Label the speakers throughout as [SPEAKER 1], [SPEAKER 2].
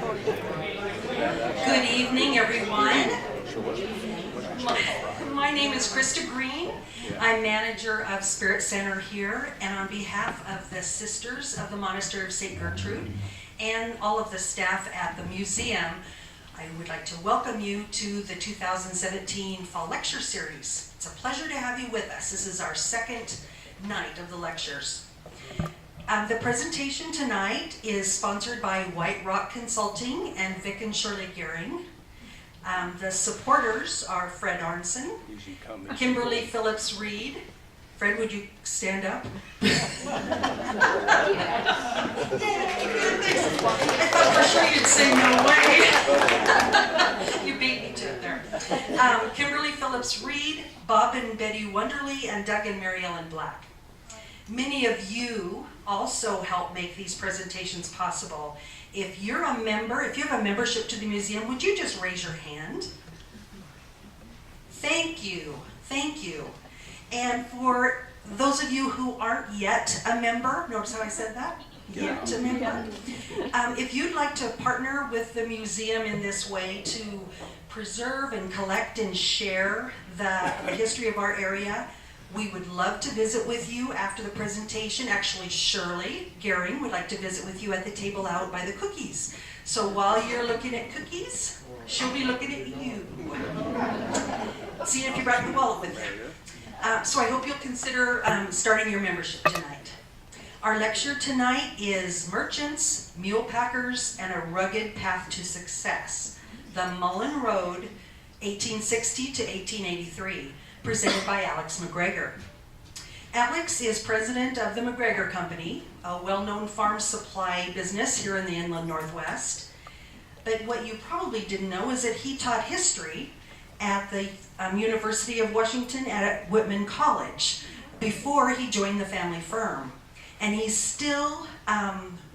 [SPEAKER 1] Good evening, everyone. My name is Krista Green. I'm manager of Spirit Center here, and on behalf of the Sisters of the Monastery of St. Gertrude and all of the staff at the museum, I would like to welcome you to the 2017 Fall Lecture Series. It's a pleasure to have you with us. This is our second night of the lectures. The presentation tonight is sponsored by White Rock Consulting and Vic and Shirley Gearing. The supporters are Fred Arnson, Kimberly Phillips Reed. Fred, would you stand up? I thought for sure you'd say no way. You beat me to it there. Kimberly Phillips Reed, Bob and Betty Wonderly, and Doug and Mary Ellen Black. Many of you also help make these presentations possible. If you're a member, if you have a membership to the museum, would you just raise your hand? Thank you, thank you. And for those of you who aren't yet a member, notice how I said that? Yet a member. If you'd like to partner with the museum in this way to preserve and collect and share the history of our area, we would love to visit with you after the presentation. Actually, Shirley Gearing would like to visit with you at the table out by the cookies. So while you're looking at cookies, she'll be looking at you. See if you brought your wallet with you. So I hope you'll consider starting your membership tonight. Our lecture tonight is Merchants, Mule Packers, and a Rugged Path to Success, the Mullan Road, 1860 to 1883. Presented by AlexMcGregor. Alex is president of the McGregor Company, a well-known farm supply business here in the inland Northwest. But what you probably didn't know is that he taught history at the University of Washington at Whitman College before he joined the family firm. And he still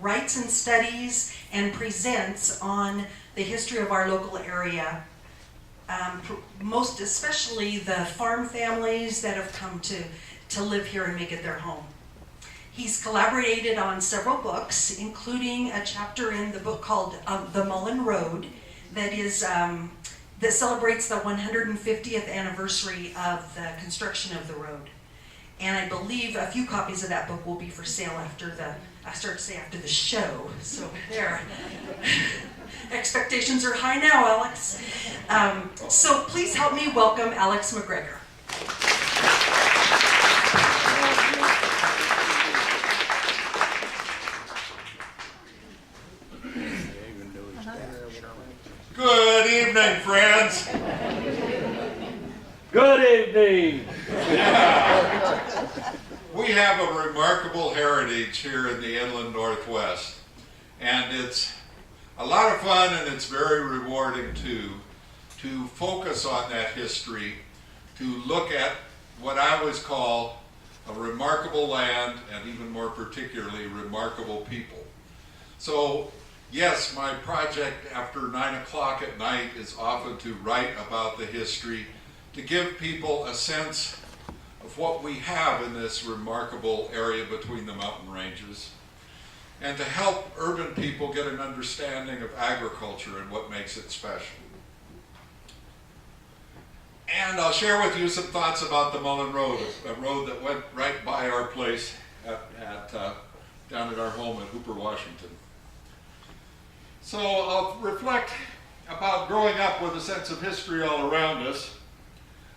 [SPEAKER 1] writes and studies and presents on the history of our local area. Most especially the farm families that have come to live here and make it their home. He's collaborated on several books, including a chapter in the book called The Mullan Road that celebrates the 150th anniversary of the construction of the road. And I believe a few copies of that book will be for sale after the show. So there. Expectations are high now, Alex. So please help me welcome AlexMcGregor.
[SPEAKER 2] Good evening, friends.
[SPEAKER 3] Good evening.
[SPEAKER 2] Yeah. We have a remarkable heritage here in the inland Northwest, and it's a lot of fun, and it's very rewarding too, to focus on that history, to look at what I always call a remarkable land, and even more particularly, remarkable people. So, yes, my project after 9 o'clock at night is often to write about the history, to give people a sense of what we have in this remarkable area between the mountain ranges, and to help urban people get an understanding of agriculture and what makes it special. And I'll share with you some thoughts about the Mullan Road, a road that went right by our place down at our home in Hooper, Washington. So I'll reflect about growing up with a sense of history all around us,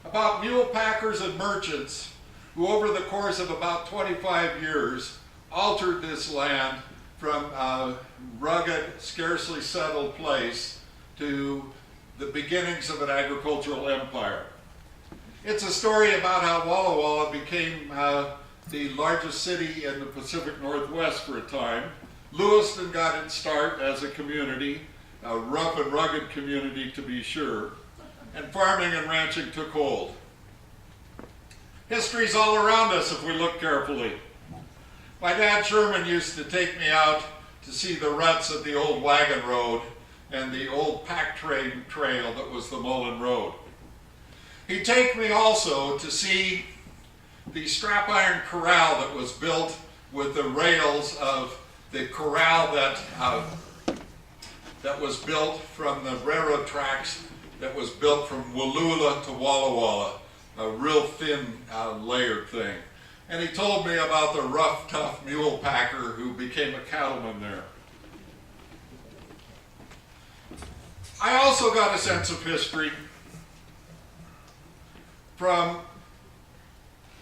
[SPEAKER 2] about mule packers and merchants who over the course of about 25 years altered this land from a rugged, scarcely settled place to the beginnings of an agricultural empire. It's a story about how Walla Walla became the largest city in the Pacific Northwest for a time. Lewiston got its start as a community, a rough and rugged community to be sure, and farming and ranching took hold. History's all around us if we look carefully. My dad Sherman used to take me out to see the ruts of the old wagon road and the old pack train trail that was the Mullan Road. He'd take me also to see the strap iron corral that was built with the rails of the corral that that was built from the railroad tracks that was built from Wallula to Walla Walla, a real thin layered thing. And he told me about the rough, tough mule packer who became a cattleman there. I also got a sense of history from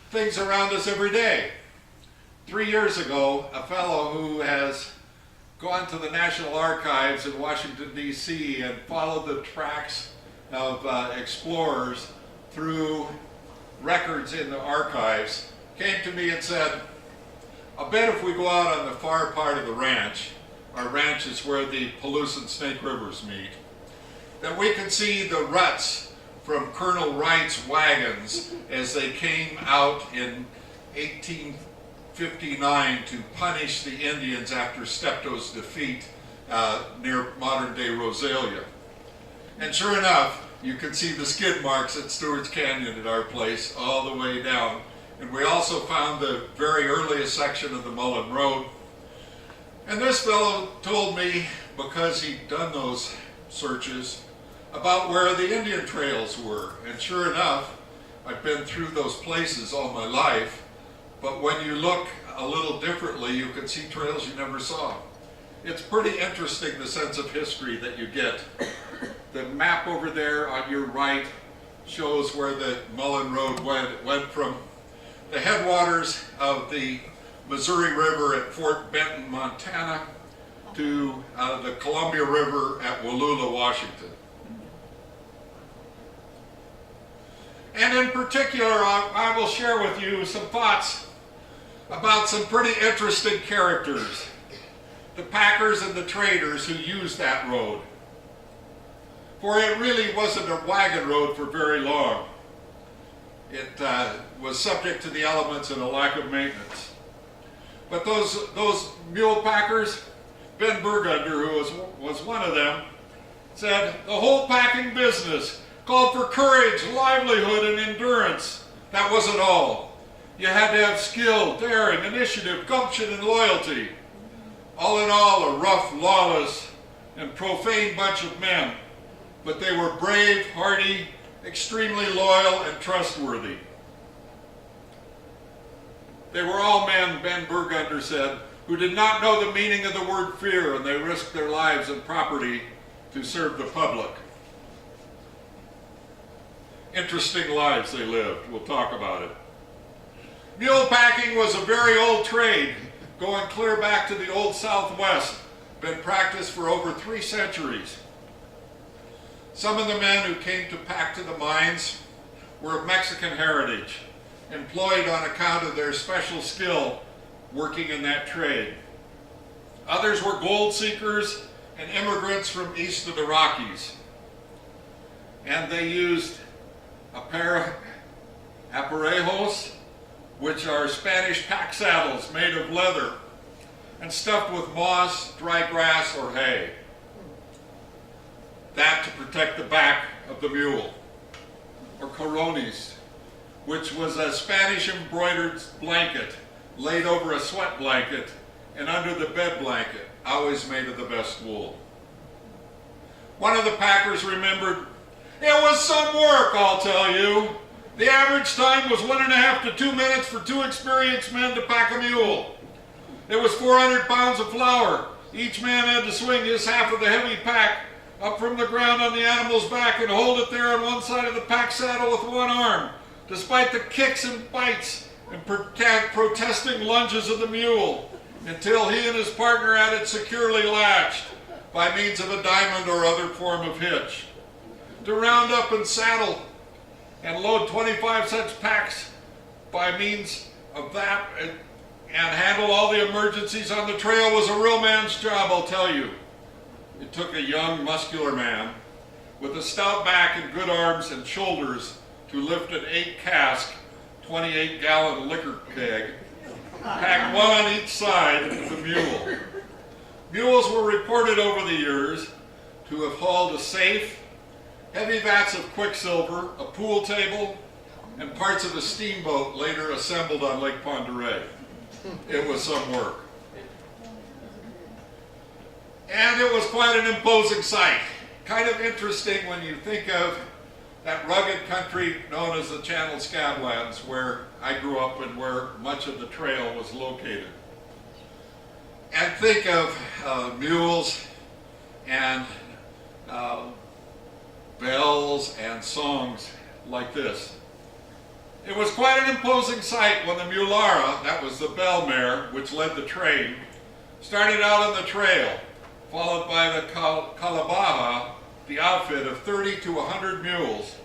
[SPEAKER 2] things around us every day. 3 years ago, a fellow who has gone to the National Archives in Washington, D.C. and followed the tracks of explorers through records in the archives, came to me and said, I bet if we go out on the far part of the ranch, our ranch is where the Palouse and Snake Rivers meet, that we can see the ruts from Colonel Wright's wagons as they came out in 1859 to punish the Indians after Steptoe's defeat near modern-day Rosalia. And sure enough, you can see the skid marks at Stewart's Canyon at our place all the way down. And we also found the very earliest section of the Mullan Road. And this fellow told me, because he'd done those searches, about where the Indian trails were. And sure enough, I've been through those places all my life, but when you look a little differently, you can see trails you never saw. It's pretty interesting, the sense of history that you get. The map over there on your right shows where the Mullan Road went. It went from the headwaters of the Missouri River at Fort Benton, Montana, to the Columbia River at Wallula, Washington. And in particular, I will share with you some thoughts about some pretty interesting characters, the packers and the traders who used that road. For it really wasn't a wagon road for very long. It was subject to the elements and a lack of maintenance. But those mule packers, Ben Burgunder, who was one of them, said the whole packing business called for courage, livelihood, and endurance. That wasn't all. You had to have skill, daring, initiative, gumption, and loyalty. All in all, a rough, lawless, and profane bunch of men. But they were brave, hardy, extremely loyal, and trustworthy. They were all men, Ben Burgunder said, who did not know the meaning of the word fear, and they risked their lives and property to serve the public. Interesting lives they lived. We'll talk about it. Mule packing was a very old trade, going clear back to the old Southwest, been practiced for over 3 centuries. Some of the men who came to pack to the mines were of Mexican heritage, employed on account of their special skill working in that trade. Others were gold seekers and immigrants from east of the Rockies. And they used aparejos, which are Spanish pack saddles made of leather and stuffed with moss, dry grass, or hay. That to protect the back of the mule. Or coronis, which was a Spanish embroidered blanket laid over a sweat blanket and under the bed blanket, always made of the best wool. One of the packers remembered, "It was some work, I'll tell you. The average time was 1.5 to 2 minutes for 2 experienced men to pack a mule. It was 400 pounds of flour. Each man had to swing his half of the heavy pack up from the ground on the animal's back and hold it there on one side of the pack saddle with one arm, despite the kicks and bites and protesting lunges of the mule, until he and his partner had it securely latched by means of a diamond or other form of hitch. To round up and saddle and load 25 such packs by means of that and handle all the emergencies on the trail was a real man's job, I'll tell you. It took a young, muscular man with a stout back and good arms and shoulders to lift an 8-cask, 28-gallon liquor keg, pack one on each side of the mule. Mules were reported over the years to have hauled a safe, heavy vats of quicksilver, a pool table, and parts of a steamboat later assembled on Lake Pend Oreille. It was some work. And it was quite an imposing sight. Kind of interesting when you think of that rugged country known as the Channel Scablands, where I grew up and where much of the trail was located. And think of mules and bells and songs like this. It was quite an imposing sight when the Mulara, that was the bell mare which led the train, started out on the trail, followed by the Calabaja, the outfit of 30 to 100 mules,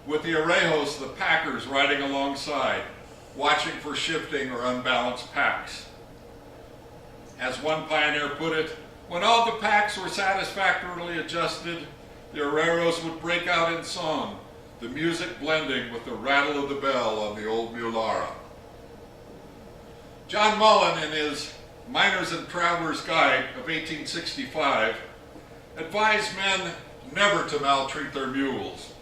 [SPEAKER 2] with the Arejos, the packers, riding alongside, watching for shifting or unbalanced packs. As one pioneer put it, when all the packs were satisfactorily adjusted, the Arejos would break out in song, the music blending with the rattle of the bell on the old Mulara. John Mullan, in his Miners and Travelers Guide of 1865, advised men never to maltreat their mules,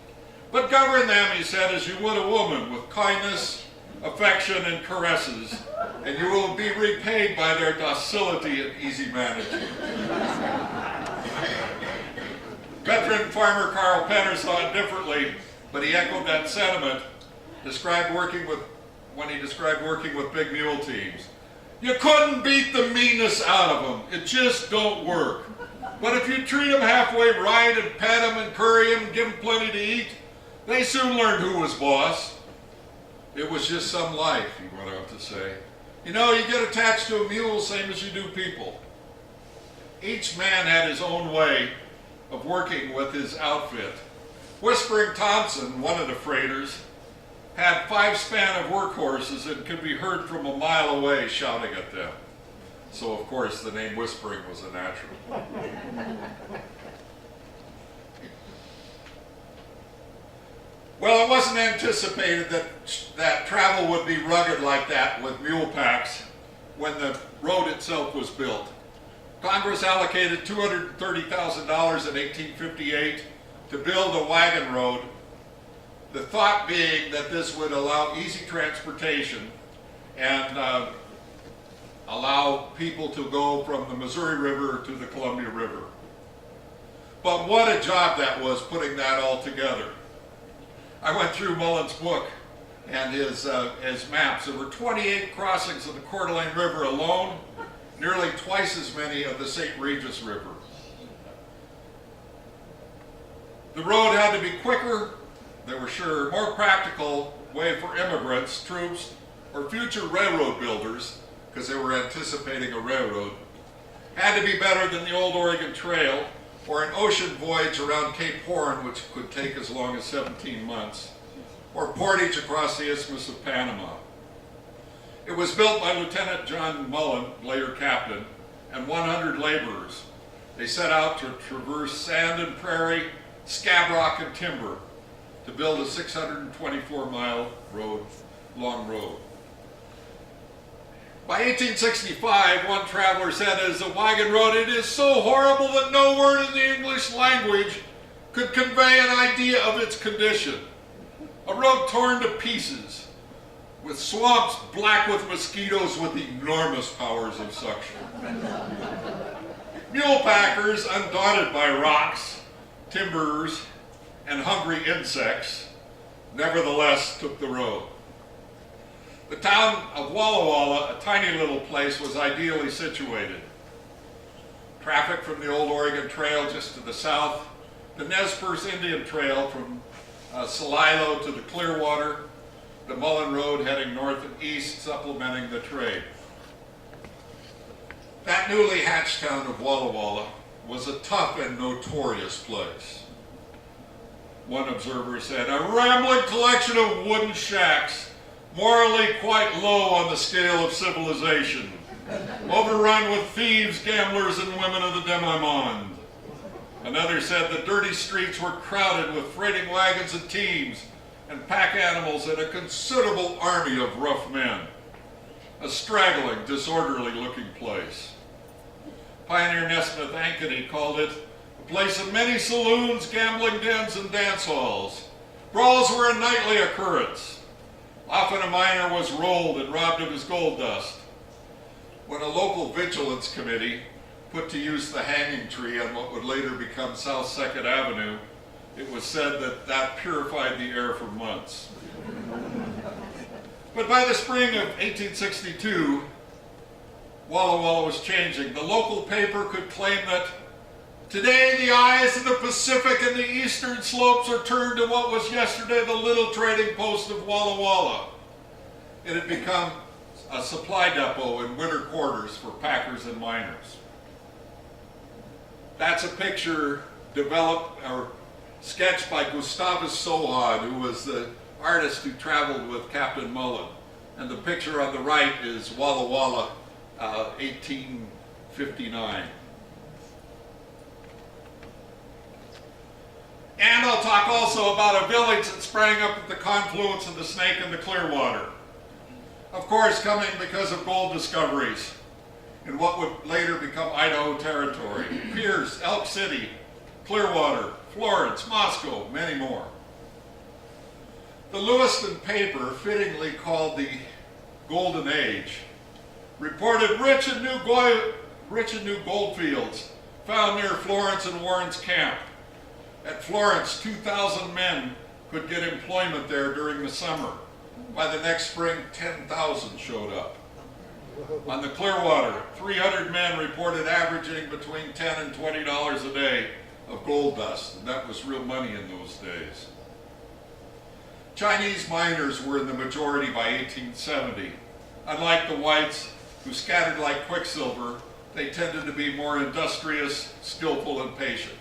[SPEAKER 2] but govern them, he said, as you would a woman, with kindness, affection, and caresses, and you will be repaid by their docility and easy management. Veteran farmer Carl Penner saw it differently, but he echoed that sentiment, when he described working with big mule teams. You couldn't beat the meanness out of them. It just don't work. But if you treat them halfway right and pet them and curry them and give them plenty to eat, they soon learned who was boss. It was just some life, he went on to say. You know, you get attached to a mule same as you do people. Each man had his own way of working with his outfit. Whispering Thompson, one of the freighters, had 5 span of workhorses and could be heard from a mile away shouting at them. So, of course, the name Whispering was a natural. Well, it wasn't anticipated that travel would be rugged like that with mule packs when the road itself was built. Congress allocated $230,000 in 1858 to build a wagon road, the thought being that this would allow easy transportation and allow people to go from the Missouri River to the Columbia River. But what a job that was, putting that all together. I went through Mullan's book and his maps. There were 28 crossings of the Coeur d'Alene River alone, nearly twice as many of the St. Regis River. The road had to be quicker. They were sure more practical way for immigrants, troops, or future railroad builders, because they were anticipating a railroad. Had to be better than the old Oregon Trail, or an ocean voyage around Cape Horn, which could take as long as 17 months, or portage across the Isthmus of Panama. It was built by Lieutenant John Mullan, later captain, and 100 laborers. They set out to traverse sand and prairie, scab rock and timber, to build a 624-mile long road. By 1865, one traveler said, as a wagon road, it is so horrible that no word in the English language could convey an idea of its condition. A road torn to pieces, with swamps black with mosquitoes with enormous powers of suction. Mule packers, undaunted by rocks, timberers, and hungry insects, nevertheless took the road. The town of Walla Walla, a tiny little place, was ideally situated. Traffic from the old Oregon Trail just to the south, the Nez Perce Indian Trail from Celilo to the Clearwater, the Mullan Road heading north and east, supplementing the trade. That newly hatched town of Walla Walla was a tough and notorious place. One observer said, a rambling collection of wooden shacks, morally quite low on the scale of civilization, overrun with thieves, gamblers, and women of the demi-monde. Another said the dirty streets were crowded with freighting wagons and teams and pack animals and a considerable army of rough men. A straggling, disorderly-looking place. Pioneer Nesmith Ankeny called it a place of many saloons, gambling dens, and dance halls. Brawls were a nightly occurrence. Often a miner was rolled and robbed of his gold dust. When a local vigilance committee put to use the hanging tree on what would later become South 2nd Avenue, it was said that that purified the air for months. But by the spring of 1862, Walla Walla was changing. The local paper could claim that today the eyes of the Pacific and the eastern slopes are turned to what was yesterday the little trading post of Walla Walla. It had become a supply depot and winter quarters for packers and miners. That's a picture developed or sketched by Gustavus Sohad, who was the artist who traveled with Captain Mullan. And the picture on the right is Walla Walla, 1859. And I'll talk also about a village that sprang up at the confluence of the Snake and the Clearwater. Of course, coming because of gold discoveries in what would later become Idaho Territory. Pierce, Elk City, Clearwater, Florence, Moscow, many more. The Lewiston paper, fittingly called the Golden Age, reported rich and new gold fields found near Florence and Warren's camp. At Florence, 2,000 men could get employment there during the summer. By the next spring, 10,000 showed up. On the Clearwater, 300 men reported averaging between $10 and $20 a day of gold dust, and that was real money in those days. Chinese miners were in the majority by 1870. Unlike the whites, who scattered like quicksilver, they tended to be more industrious, skillful, and patient.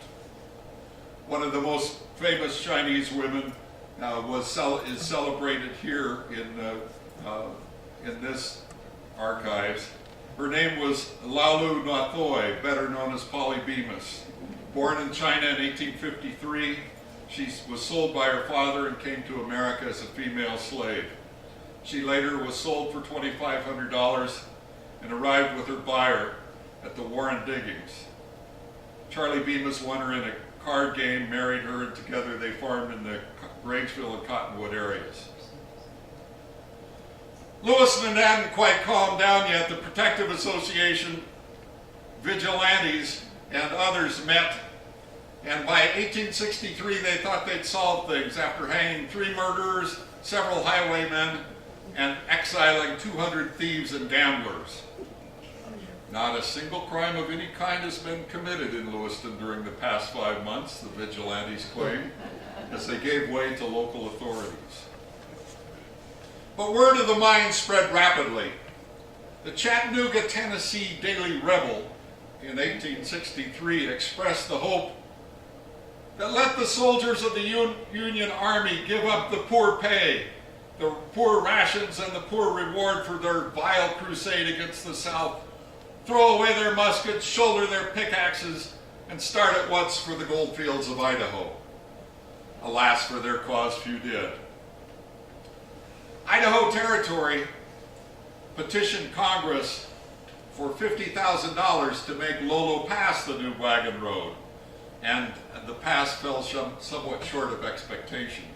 [SPEAKER 2] One of the most famous Chinese women is celebrated here in this archives. Her name was Laulu Nathoi, better known as Polly Bemis. Born in China in 1853, she was sold by her father and came to America as a female slave. She later was sold for $2,500 and arrived with her buyer at the Warren Diggings. Charlie Bemis won her in a card game, married her, and together they farmed in the Grangeville and Cottonwood areas. Lewiston hadn't quite calmed down yet. The Protective Association, vigilantes, and others met, and by 1863 they thought they'd solved things after hanging 3 murderers, several highwaymen, and exiling 200 thieves and gamblers. Not a single crime of any kind has been committed in Lewiston during the past 5 months, the vigilantes claim, as they gave way to local authorities. But word of the mine spread rapidly. The Chattanooga, Tennessee Daily Rebel in 1863 expressed the hope that let the soldiers of the Union Army give up the poor pay, the poor rations, and the poor reward for their vile crusade against the South, throw away their muskets, shoulder their pickaxes, and start at once for the gold fields of Idaho. Alas, for their cause few did. Idaho Territory petitioned Congress for $50,000 to make Lolo Pass the new wagon road, and the pass fell somewhat short of expectations.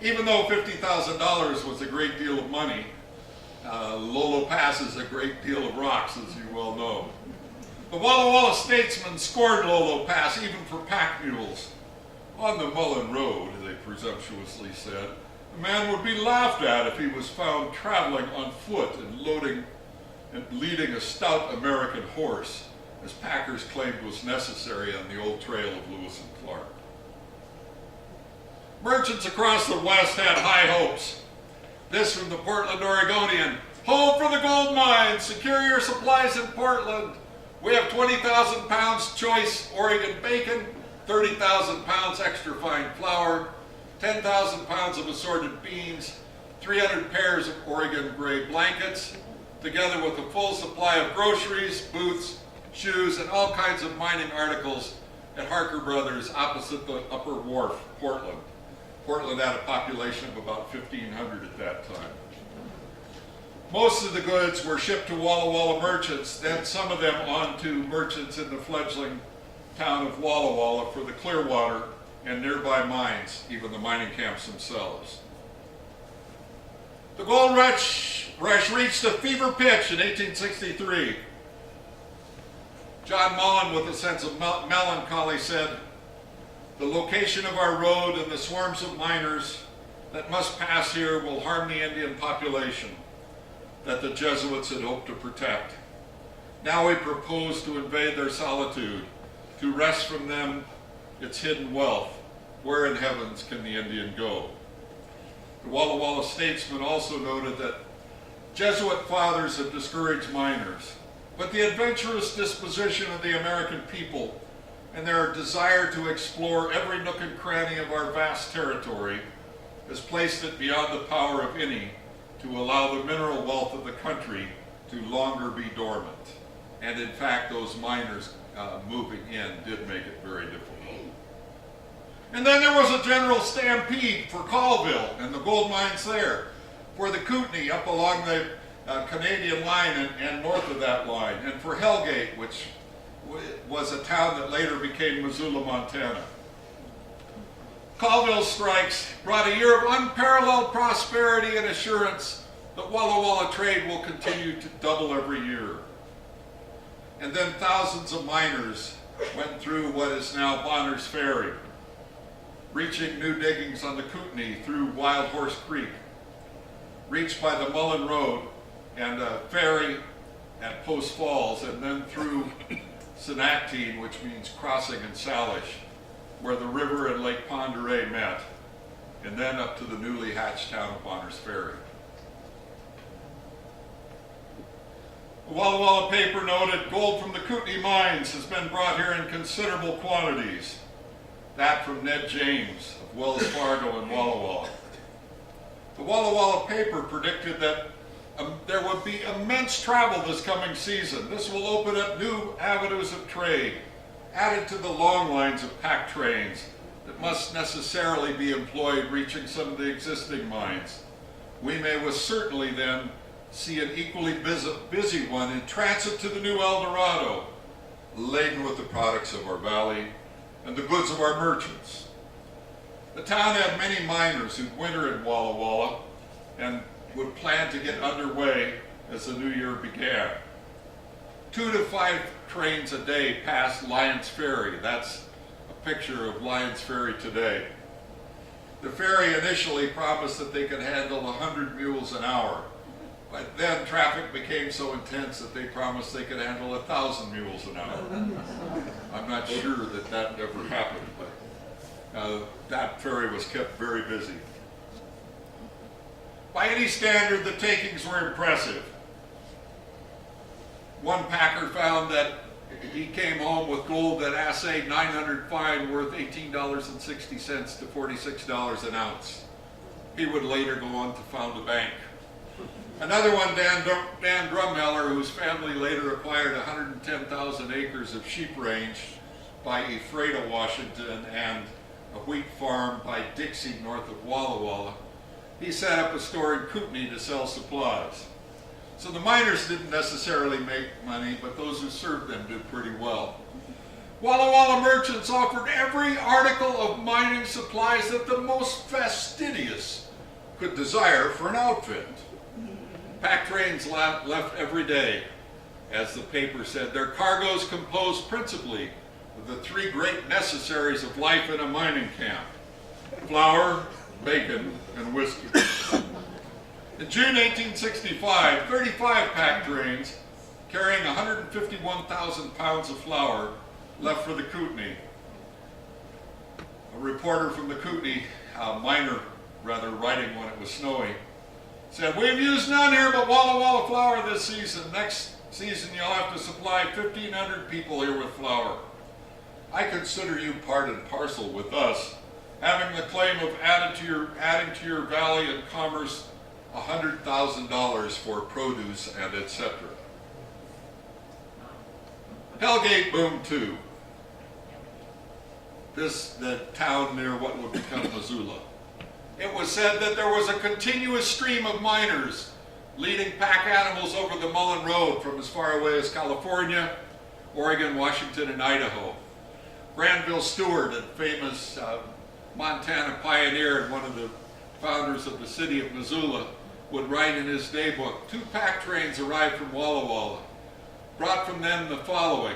[SPEAKER 2] Even though $50,000 was a great deal of money, Lolo Pass is a great deal of rocks, as you well know. The Walla Walla statesmen scored Lolo Pass even for pack mules. On the Mullan Road, they presumptuously said, a man would be laughed at if he was found traveling on foot and loading and leading a stout American horse, as packers claimed was necessary on the old trail of Lewis and Clark. Merchants across the West had high hopes. This from the Portland Oregonian. Hope for the gold mines, secure your supplies in Portland. We have 20,000 pounds choice Oregon bacon, 30,000 pounds extra fine flour, 10,000 pounds of assorted beans, 300 pairs of Oregon gray blankets, together with a full supply of groceries, boots, shoes, and all kinds of mining articles at Harker Brothers opposite the Upper Wharf, Portland. Portland had a population of about 1,500 at that time. Most of the goods were shipped to Walla Walla merchants, then some of them on to merchants in the fledgling town of Walla Walla for the Clearwater and nearby mines, even the mining camps themselves. The gold rush reached a fever pitch in 1863. John Mullan, with a sense of melancholy, said, "The location of our road and the swarms of miners that must pass here will harm the Indian population that the Jesuits had hoped to protect. Now we propose to invade their solitude, to wrest from them its hidden wealth. Where in heavens can the Indian go?" The Walla Walla statesman also noted that Jesuit fathers had discouraged miners, but the adventurous disposition of the American people and their desire to explore every nook and cranny of our vast territory has placed it beyond the power of any to allow the mineral wealth of the country to longer be dormant. And in fact, those miners moving in did make it very difficult. And then there was a general stampede for Colville and the gold mines there, for the Kootenai up along the Canadian line and north of that line, and for Hellgate, which was a town that later became Missoula, Montana. Colville strikes brought a year of unparalleled prosperity and assurance that Walla Walla trade will continue to double every year. And then thousands of miners went through what is now Bonner's Ferry, reaching new diggings on the Kootenai through Wild Horse Creek, reached by the Mullan Road and a ferry at Post Falls, and then through Senactine, which means crossing in Salish, where the river and Lake Pend Oreille met, and then up to the newly hatched town of Bonner's Ferry. The Walla Walla paper noted gold from the Kootenai mines has been brought here in considerable quantities. That from Ned James of Wells Fargo and Walla Walla. The Walla Walla paper predicted that there would be immense travel this coming season. This will open up new avenues of trade, added to the long lines of pack trains that must necessarily be employed reaching some of the existing mines. We may with certainly then see an equally busy one in transit to the new El Dorado, laden with the products of our valley and the goods of our merchants. The town had many miners who'd winter in Walla Walla and would plan to get underway as the new year began. 2 to 5 trains a day passed Lyons Ferry. That's a picture of Lyons Ferry today. The ferry initially promised that they could handle 100 mules an hour, but then traffic became so intense that they promised they could handle 1,000 mules an hour. I'm not sure that that ever happened, but that ferry was kept very busy. By any standard, the takings were impressive. One packer found that he came home with gold that assayed 900 fine, worth $18.60 to $46 an ounce. He would later go on to found a bank. Another one, Dan Drumheller, whose family later acquired 110,000 acres of sheep range by Ephrata, Washington, and a wheat farm by Dixie north of Walla Walla. He set up a store in Kootenai to sell supplies. So the miners didn't necessarily make money, but those who served them did pretty well. Walla Walla merchants offered every article of mining supplies that the most fastidious could desire for an outfit. Pack trains left every day. As the paper said, their cargoes composed principally of the 3 great necessaries of life in a mining camp: flour, bacon, and whiskey. In June 1865, 35 pack trains carrying 151,000 pounds of flour left for the Kootenai. A reporter from the Kootenai, miner rather, writing when it was snowing, said, "We've used none here but Walla Walla flour this season. Next season you'll have to supply 1,500 people here with flour. I consider you part and parcel with us, having the claim of adding to your valley and commerce $100,000 for produce and etc." Hellgate boomed too. The town near what would become Missoula. It was said that there was a continuous stream of miners leading pack animals over the Mullan Road from as far away as California, Oregon, Washington, and Idaho. Granville Stewart, a famous Montana pioneer and one of the founders of the city of Missoula, would write in his daybook, 2 pack trains arrived from Walla Walla, brought from them the following: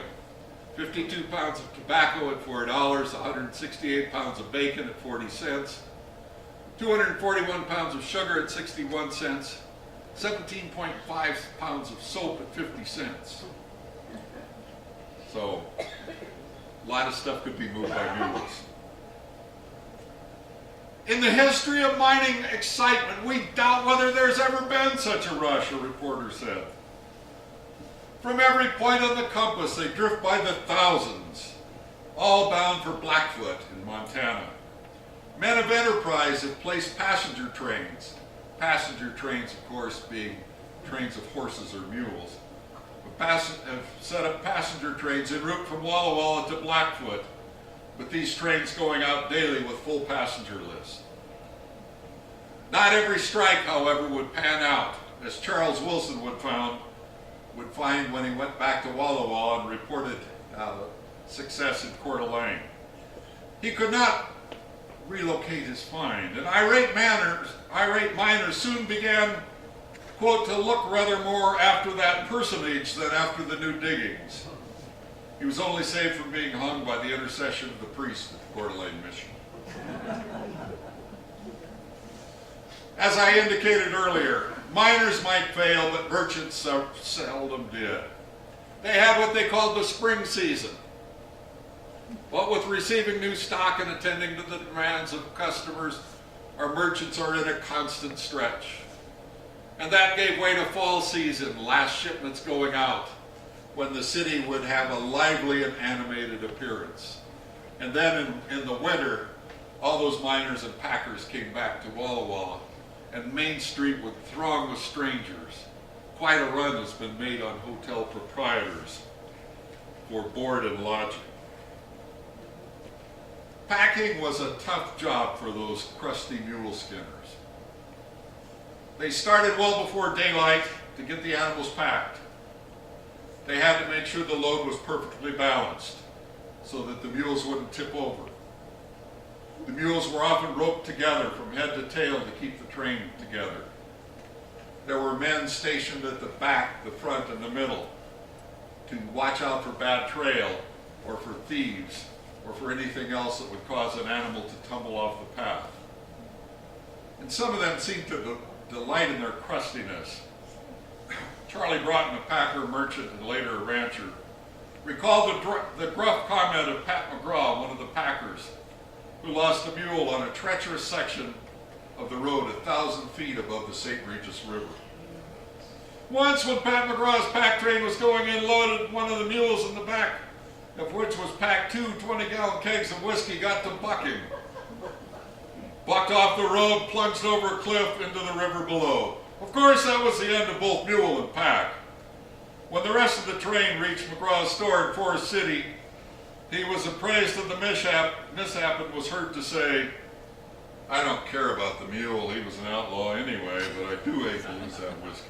[SPEAKER 2] 52 pounds of tobacco at $4, 168 pounds of bacon at 40 cents, 241 pounds of sugar at 61 cents, 17.5 pounds of soap at 50 cents. So, a lot of stuff could be moved by mules. In the history of mining excitement, we doubt whether there's ever been such a rush, a reporter said. From every point on the compass, they drift by the thousands, all bound for Blackfoot in Montana. Men of enterprise have placed passenger trains, of course, being trains of horses or mules, have set up passenger trains en route from Walla Walla to Blackfoot, with these trains going out daily with full passenger lists. Not every strike, however, would pan out, as Charles Wilson would find when he went back to Walla Walla and reported success in Coeur d'Alene. He could not relocate his find, and irate miners soon began, quote, to look rather more after that personage than after the new diggings. He was only saved from being hung by the intercession of the priest at the Coeur d'Alene Mission. As I indicated earlier, miners might fail, but merchants seldom did. They had what they called the spring season. What with receiving new stock and attending to the demands of customers, our merchants are in a constant stretch. And that gave way to fall season, last shipments going out, when the city would have a lively and animated appearance. And then in the winter, all those miners and packers came back to Walla Walla, and Main Street would throng with strangers. Quite a run has been made on hotel proprietors for board and lodging. Packing was a tough job for those crusty mule skinners. They started well before daylight to get the animals packed. They had to make sure the load was perfectly balanced so that the mules wouldn't tip over. The mules were often roped together from head to tail to keep the train together. There were men stationed at the back, the front, and the middle to watch out for bad trail or for thieves or for anything else that would cause an animal to tumble off the path. And some of them seemed to delight in their crustiness. Charlie Broughton, a packer, merchant, and later a rancher, recalled the gruff comment of Pat McGraw, one of the packers, who lost a mule on a treacherous section of the road 1,000 feet above the St. Regis River. Once when Pat McGraw's pack train was going in loaded, one of the mules in the back of which was packed 2 20-gallon kegs of whiskey got to bucking. Bucked off the road, plunged over a cliff into the river below. Of course, that was the end of both mule and pack. When the rest of the train reached McGraw's store in Forest City, he was appraised of the mishap and was heard to say, "I don't care about the mule, he was an outlaw anyway, but I do hate to lose that whiskey."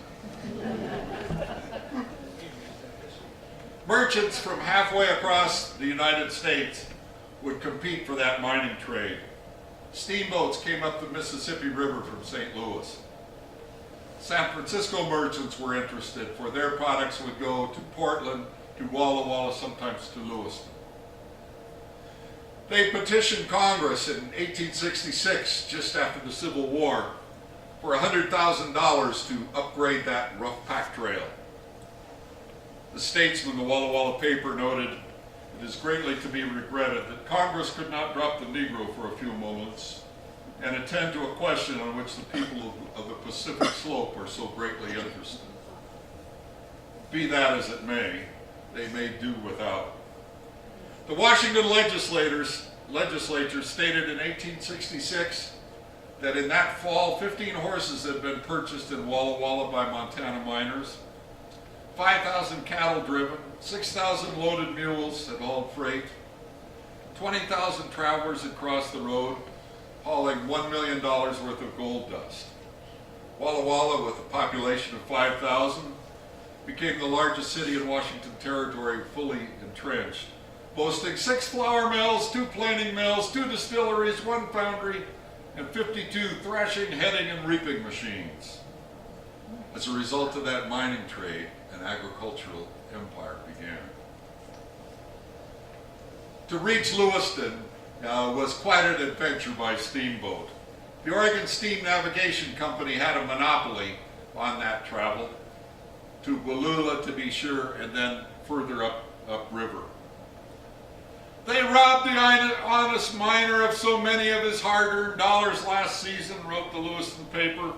[SPEAKER 2] Merchants from halfway across the United States would compete for that mining trade. Steamboats came up the Mississippi River from St. Louis. San Francisco merchants were interested, for their products would go to Portland, to Walla Walla, sometimes to Lewiston. They petitioned Congress in 1866, just after the Civil War, for $100,000 to upgrade that rough pack trail. The Statesman, the Walla Walla paper, noted, "It is greatly to be regretted that Congress could not drop the Negro for a few moments and attend to a question on which the people of the Pacific Slope are so greatly interested." Be that as it may, they made do without. The Washington legislature stated in 1866 that in that fall 15 horses had been purchased in Walla Walla by Montana miners, 5,000 cattle driven, 6,000 loaded mules had hauled freight, 20,000 travelers had crossed the road, hauling $1 million worth of gold dust. Walla Walla, with a population of 5,000, became the largest city in Washington Territory, fully entrenched, boasting 6 flour mills, 2 planing mills, 2 distilleries, 1 foundry, and 52 thrashing, heading, and reaping machines. As a result of that mining trade, an agricultural empire began. to reach Lewiston was quite an adventure by steamboat. The Oregon Steam Navigation Company had a monopoly on that travel, to Wallula to be sure, and then further upriver. They robbed the honest miner of so many of his hard-earned dollars last season, wrote the Lewiston paper.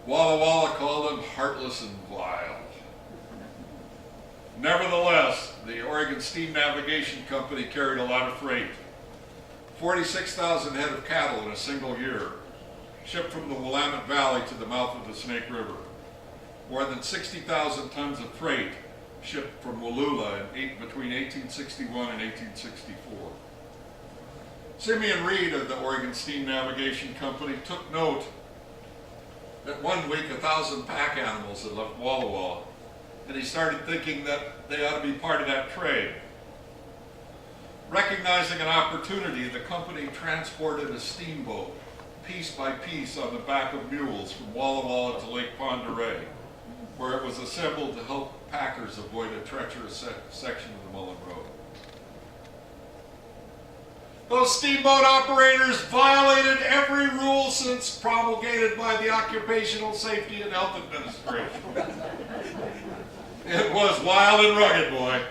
[SPEAKER 2] Walla Walla called them heartless and vile. Nevertheless, the Oregon Steam Navigation Company carried a lot of freight. 46,000 head of cattle in a single year, shipped from the Willamette Valley to the mouth of the Snake River. More than 60,000 tons of freight shipped from Wallula between 1861 and 1864. Simeon Reed of the Oregon Steam Navigation Company took note that one week 1,000 pack animals had left Walla Walla, and he started thinking that they ought to be part of that trade. Recognizing an opportunity, the company transported a steamboat, piece by piece, on the back of mules from Walla Walla to Lake Pend Oreille, where it was assembled to help packers avoid a treacherous section of the Mullan Road. Those steamboat operators violated every rule since promulgated by the Occupational Safety and Health Administration. It was wild and rugged, boy.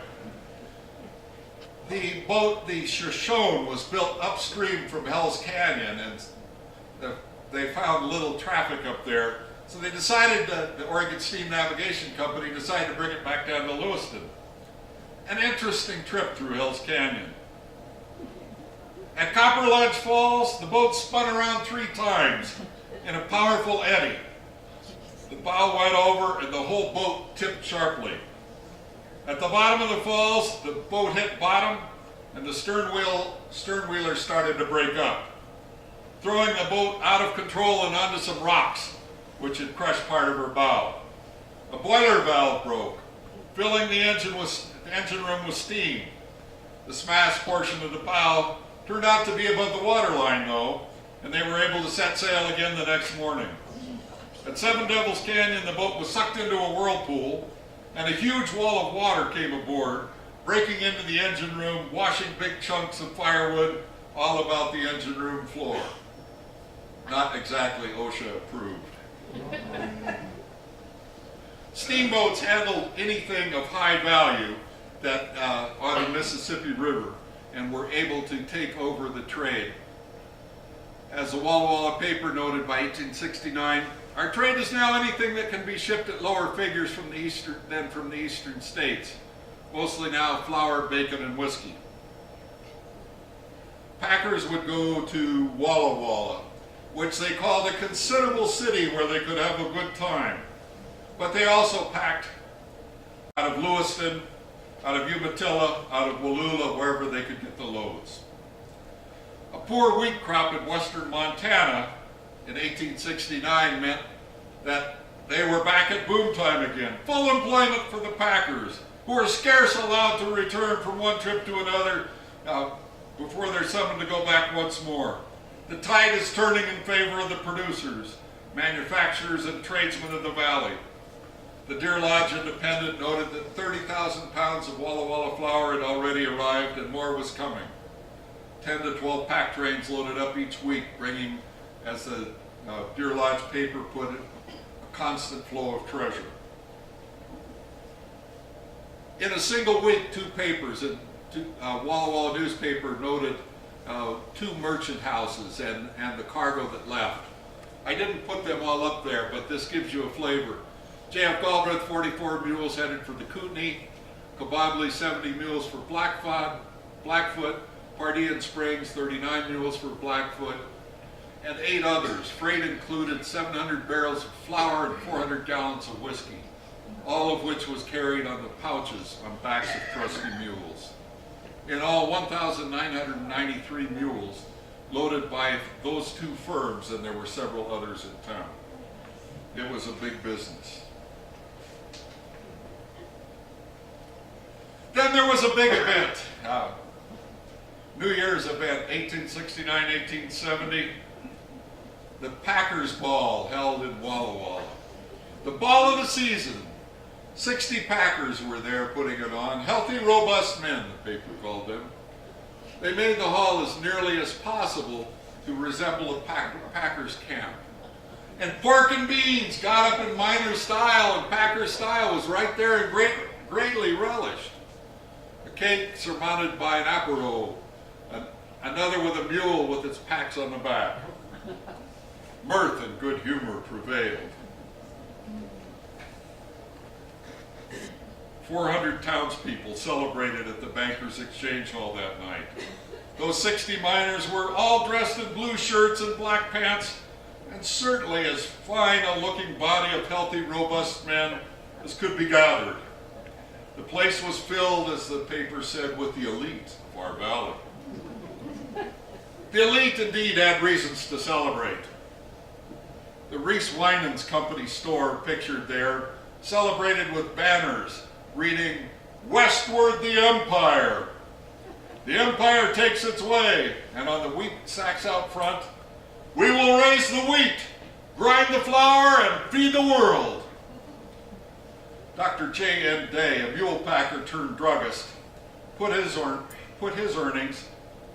[SPEAKER 2] The boat, the Shoshone, was built upstream from Hell's Canyon, and they found little traffic up there. So they decided, the Oregon Steam Navigation Company decided to bring it back down to Lewiston. An interesting trip through Hell's Canyon. At Copper Lodge Falls, the boat spun around 3 times in a powerful eddy. The bow went over and the whole boat tipped sharply. At the bottom of the falls, the boat hit bottom and the sternwheeler started to break up, throwing the boat out of control and onto some rocks, which had crushed part of her bow. A boiler valve broke, filling the engine room with steam. The smashed portion of the bow turned out to be above the waterline, though, and they were able to set sail again the next morning. At Seven Devils Canyon, the boat was sucked into a whirlpool, and a huge wall of water came aboard, breaking into the engine room, washing big chunks of firewood all about the engine room floor. Not exactly OSHA approved. Steamboats handled anything of high value that on the Mississippi River and were able to take over the trade. As the Walla Walla paper noted, by 1869, our trade is now anything that can be shipped at lower figures from the eastern states, mostly now flour, bacon, and whiskey. Packers would go to Walla Walla, which they called a considerable city where they could have a good time. But they also packed out of Lewiston, out of Umatilla, out of Wallula, wherever they could get the loads. A poor wheat crop in western Montana in 1869 meant that they were back at boom time again. Full employment for the packers, who were scarce allowed to return from one trip to another before they're summoned to go back once more. The tide is turning in favor of the producers, manufacturers, and tradesmen of the valley. The Deer Lodge Independent noted that 30,000 pounds of Walla Walla flour had already arrived and more was coming. 10 to 12 pack trains loaded up each week, bringing, as the Deer Lodge paper put it, a constant flow of treasure. In a single week, 2 papers, Walla Walla newspaper noted 2 merchant houses and the cargo that left. I didn't put them all up there, but this gives you a flavor. J.F. Galbraith, 44 mules headed for the Kootenai. Kabobli, 70 mules for Blackfoot. Pardean Springs, 39 mules for Blackfoot. And 8 others. Freight included 700 barrels of flour and 400 gallons of whiskey, all of which was carried on the pouches on backs of trusty mules. In all, 1,993 mules loaded by those 2 firms, and there were several others in town. It was a big business. Then there was a big event, New Year's event, 1869, 1870, the Packers Ball held in Walla Walla. The ball of the season. 60 Packers were there putting it on. Healthy, robust men, the paper called them. They made the hall as nearly as possible to resemble a packer's camp. And pork and beans got up in miner style, and packer style was right there and greatly relished. A cake surmounted by an apero, another with a mule with its packs on the back. Mirth and good humor prevailed. 400 townspeople celebrated at the Bankers Exchange Hall that night. Those 60 miners were all dressed in blue shirts and black pants, and certainly as fine a looking body of healthy, robust men as could be gathered. The place was filled, as the paper said, with the elite of our valley. The elite indeed had reasons to celebrate. The Reese Winans Company store pictured there celebrated with banners reading, "Westward the Empire." The empire takes its way, and on the wheat sacks out front, "We will raise the wheat, grind the flour, and feed the world." Dr. J.N. Day, a mule packer turned druggist, put his earnings,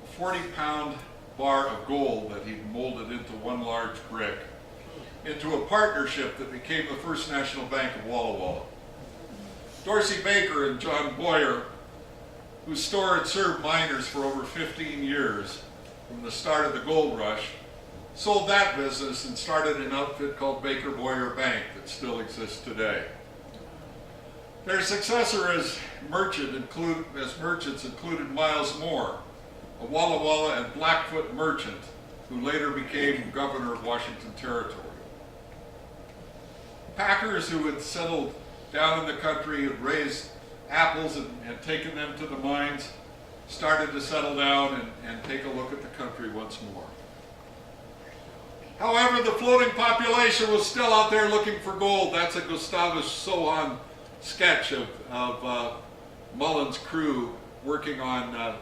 [SPEAKER 2] a 40-pound bar of gold that he'd molded into one large brick, into a partnership that became the First National Bank of Walla Walla. Dorsey Baker and John Boyer, whose store had served miners for over 15 years from the start of the gold rush, sold that business and started an outfit called Baker Boyer Bank that still exists today. Their successor as merchants included Miles Moore, a Walla Walla and Blackfoot merchant who later became governor of Washington Territory. Packers who had settled down in the country, had raised apples and taken them to the mines, started to settle down and take a look at the country once more. However, the floating population was still out there looking for gold. That's a Gustavus Sohan sketch of Mullan's crew working on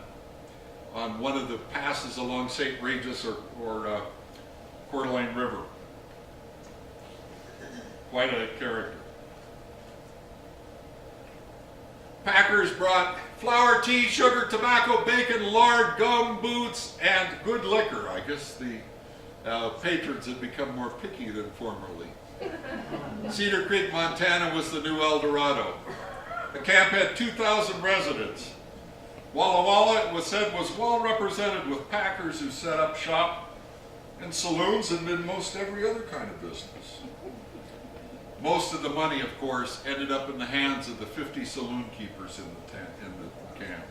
[SPEAKER 2] one of the passes along St. Regis or Coeur d'Alene River. Quite a character. Packers brought flour, tea, sugar, tobacco, bacon, lard, gum, boots, and good liquor. I guess the patrons had become more picky than formerly. Cedar Creek, Montana was the new El Dorado. The camp had 2,000 residents. Walla Walla, it was said, was well represented with packers who set up shop in saloons and did most every other kind of business. Most of the money, of course, ended up in the hands of the 50 saloon keepers in the camp.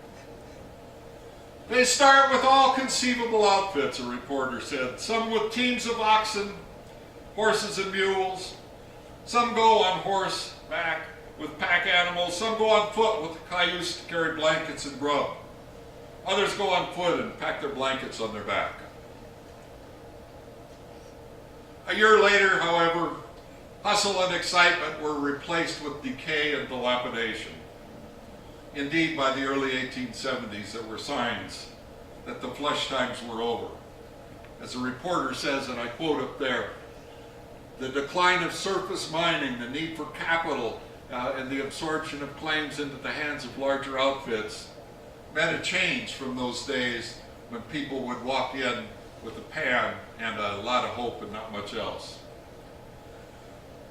[SPEAKER 2] They start with all conceivable outfits, a reporter said. Some with teams of oxen, horses and mules. Some go on horseback with pack animals. Some go on foot with cayuse to carry blankets and grub. Others go on foot and pack their blankets on their back. A year later, however, hustle and excitement were replaced with decay and dilapidation. Indeed, by the early 1870s, there were signs that the flush times were over. As the reporter says, and I quote up there, "The decline of surface mining, the need for capital, and the absorption of claims into the hands of larger outfits meant a change from those days when people would walk in with a pan and a lot of hope and not much else."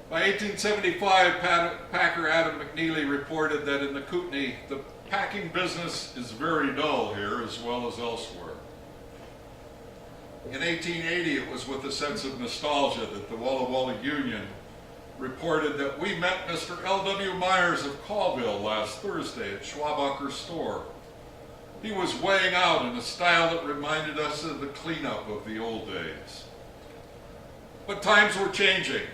[SPEAKER 2] By 1875, packer Adam McNeely reported that in the Kootenai, the packing business is very dull here as well as elsewhere. In 1880, it was with a sense of nostalgia that the Walla Walla Union reported that we met Mr. L.W. Myers of Colville last Thursday at Schwabacher's store. He was weighing out in a style that reminded us of the cleanup of the old days. But times were changing.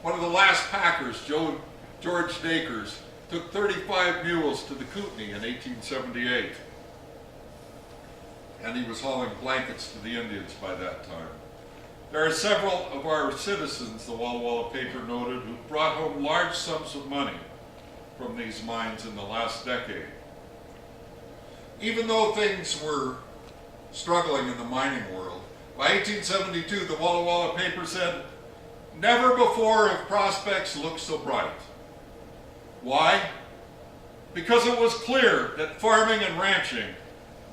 [SPEAKER 2] One of the last packers, George Dakers, took 35 mules to the Kootenai in 1878. And he was hauling blankets to the Indians by that time. There are several of our citizens, the Walla Walla paper noted, who brought home large sums of money from these mines in the last decade. Even though things were struggling in the mining world, by 1872, the Walla Walla paper said, "Never before have prospects looked so bright." Why? Because it was clear that farming and ranching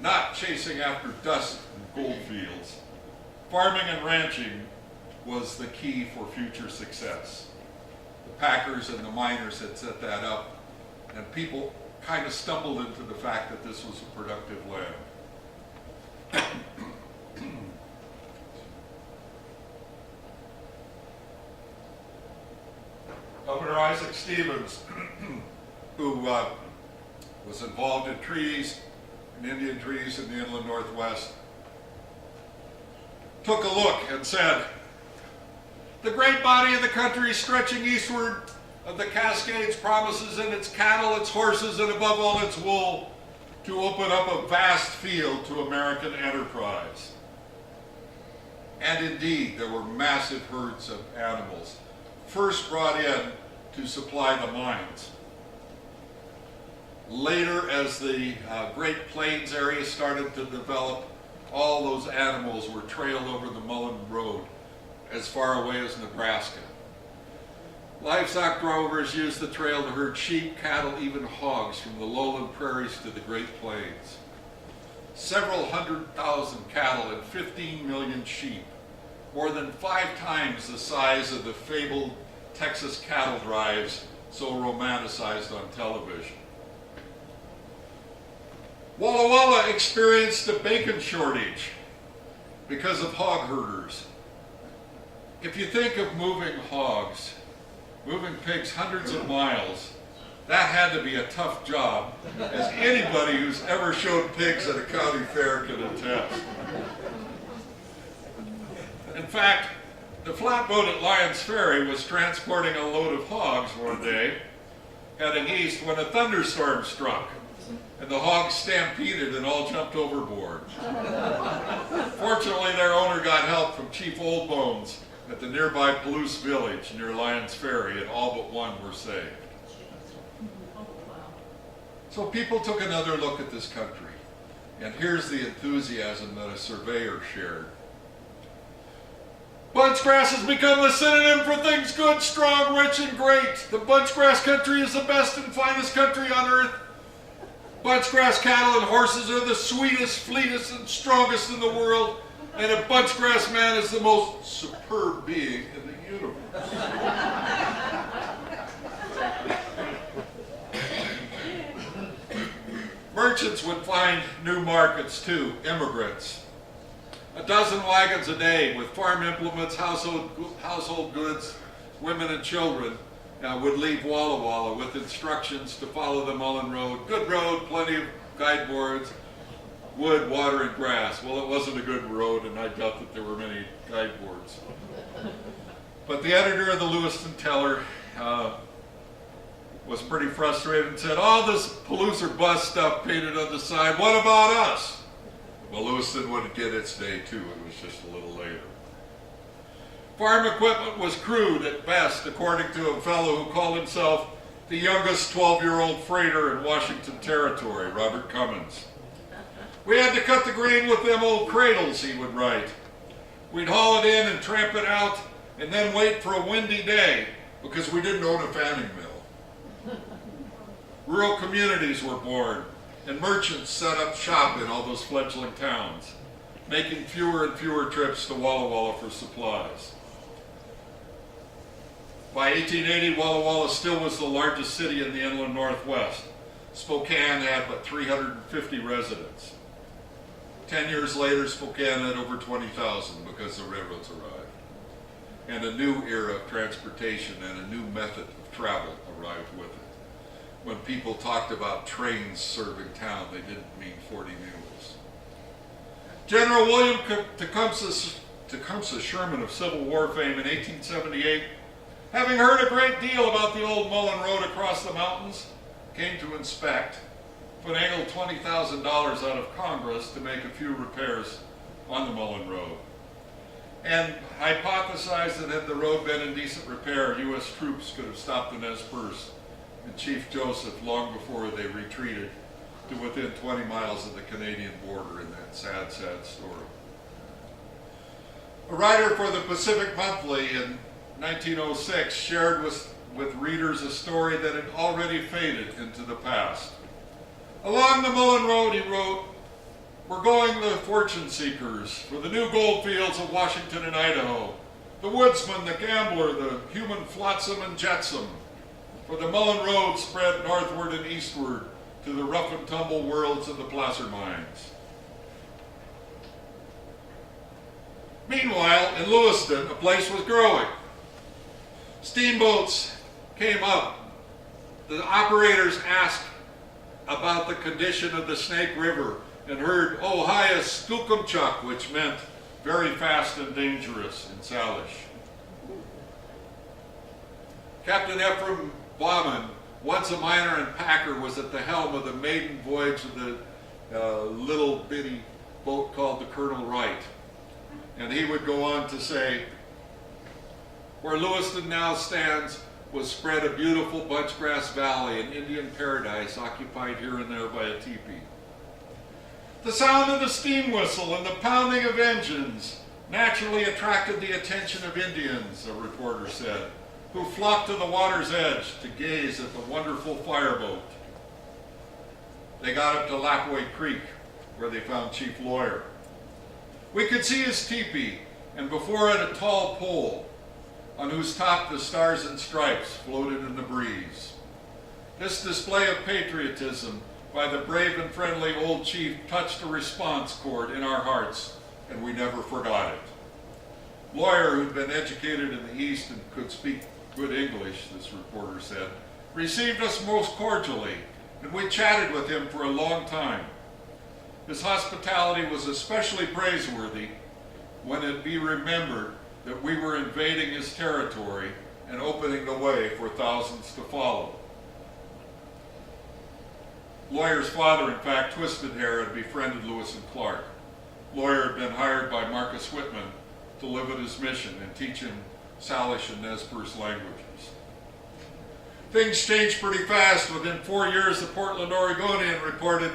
[SPEAKER 2] not chasing after dust and gold fields. Farming and ranching was the key for future success. The packers and the miners had set that up, and people kind of stumbled into the fact that this was a productive land. Governor Isaac Stevens, who was involved in trees, in Indian trees in the inland Northwest, took a look and said, "The great body of the country stretching eastward of the Cascades promises in its cattle, its horses, and above all its wool to open up a vast field to American enterprise." And indeed, there were massive herds of animals, first brought in to supply the mines. Later, as the Great Plains area started to develop, all those animals were trailed over the Mullan Road as far away as Nebraska. Livestock drovers used the trail to herd sheep, cattle, even hogs from the lowland prairies to the Great Plains. Several 100,000 cattle and 15 million sheep, more than 5 times the size of the fabled Texas cattle drives so romanticized on television. Walla Walla experienced a bacon shortage because of hog herders. If you think of moving hogs, moving pigs hundreds of miles, that had to be a tough job, as anybody who's ever showed pigs at a county fair can attest. In fact, the flatboat at Lyons Ferry was transporting a load of hogs one day, heading east, when a thunderstorm struck, and the hogs stampeded and all jumped overboard. Fortunately, their owner got help from Chief Old Bones at the nearby Palouse village near Lyons Ferry, and all but one were saved. So people took another look at this country, and here's the enthusiasm that a surveyor shared. "Bunchgrass has become the synonym for things good, strong, rich, and great. The bunchgrass country is the best and finest country on earth. Bunchgrass cattle and horses are the sweetest, fleetest, and strongest in the world, and a bunchgrass man is the most superb being in the universe." Merchants would find new markets too, immigrants. A dozen wagons a day with farm implements, household goods, women and children would leave Walla Walla with instructions to follow the Mullan Road. Good road, plenty of guide boards, wood, water, and grass. Well, it wasn't a good road, and I doubt that there were many guide boards. But the editor of the Lewiston Teller was pretty frustrated and said, "All this Palouse or bus stuff painted on the side, what about us?" Well, Lewiston wouldn't get its day too, it was just a little later. Farm equipment was crude at best, according to a fellow who called himself the youngest 12-year-old freighter in Washington Territory, Robert Cummins. "We had to cut the grain with them old cradles," he would write. "We'd haul it in and tramp it out, and then wait for a windy day, because we didn't own a fanning mill." Rural communities were born, and merchants set up shop in all those fledgling towns, making fewer and fewer trips to Walla Walla for supplies. By 1880, Walla Walla still was the largest city in the inland Northwest. Spokane had but 350 residents. 10 years later, Spokane had over 20,000 because the railroads arrived. And a new era of transportation and a new method of travel arrived with it. When people talked about trains serving town, they didn't mean 40 mules. General William Tecumseh Sherman of Civil War fame in 1878, having heard a great deal about the old Mullan Road across the mountains, came to inspect, finagled $20,000 out of Congress to make a few repairs on the Mullan Road, and hypothesized that had the road been in decent repair, U.S. troops could have stopped the Nez Perce and Chief Joseph long before they retreated to within 20 miles of the Canadian border in that sad, sad story. A writer for the Pacific Monthly in 1906 shared with readers a story that had already faded into the past. Along the Mullan Road, he wrote, We're going the fortune seekers for the new gold fields of Washington and Idaho, the woodsman, the gambler, the human flotsam and jetsam, for the Mullan Road spread northward and eastward to the rough and tumble worlds of the placer mines. Meanwhile, in Lewiston, a place was growing. Steamboats came up. The operators asked about the condition of the Snake River and heard Ohio Skookumchuck, which meant very fast and dangerous in Salish. Captain Ephraim Bauman, once a miner and packer, was at the helm of the maiden voyage of the little bitty boat called the Colonel Wright. And he would go on to say, where Lewiston now stands was spread a beautiful bunchgrass valley, an Indian paradise occupied here and there by a teepee. The sound of the steam whistle and the pounding of engines naturally attracted the attention of Indians, a reporter said, who flocked to the water's edge to gaze at the wonderful fireboat. They got up to Lapway Creek, where they found Chief Lawyer. We could see his teepee, and before it a tall pole, on whose top the stars and stripes floated in the breeze. This display of patriotism by the brave and friendly old chief touched a response chord in our hearts, and we never forgot it. Lawyer, who'd been educated in the East and could speak good English, this reporter said, received us most cordially, and we chatted with him for a long time. His hospitality was especially praiseworthy when it be remembered that we were invading his territory and opening the way for thousands to follow. Lawyer's father, in fact, Twisted Hair, had befriended Lewis and Clark. Lawyer had been hired by Marcus Whitman to live at his mission and teach him Salish and Nez Perce languages. Things changed pretty fast. Within 4 years, the Portland Oregonian reported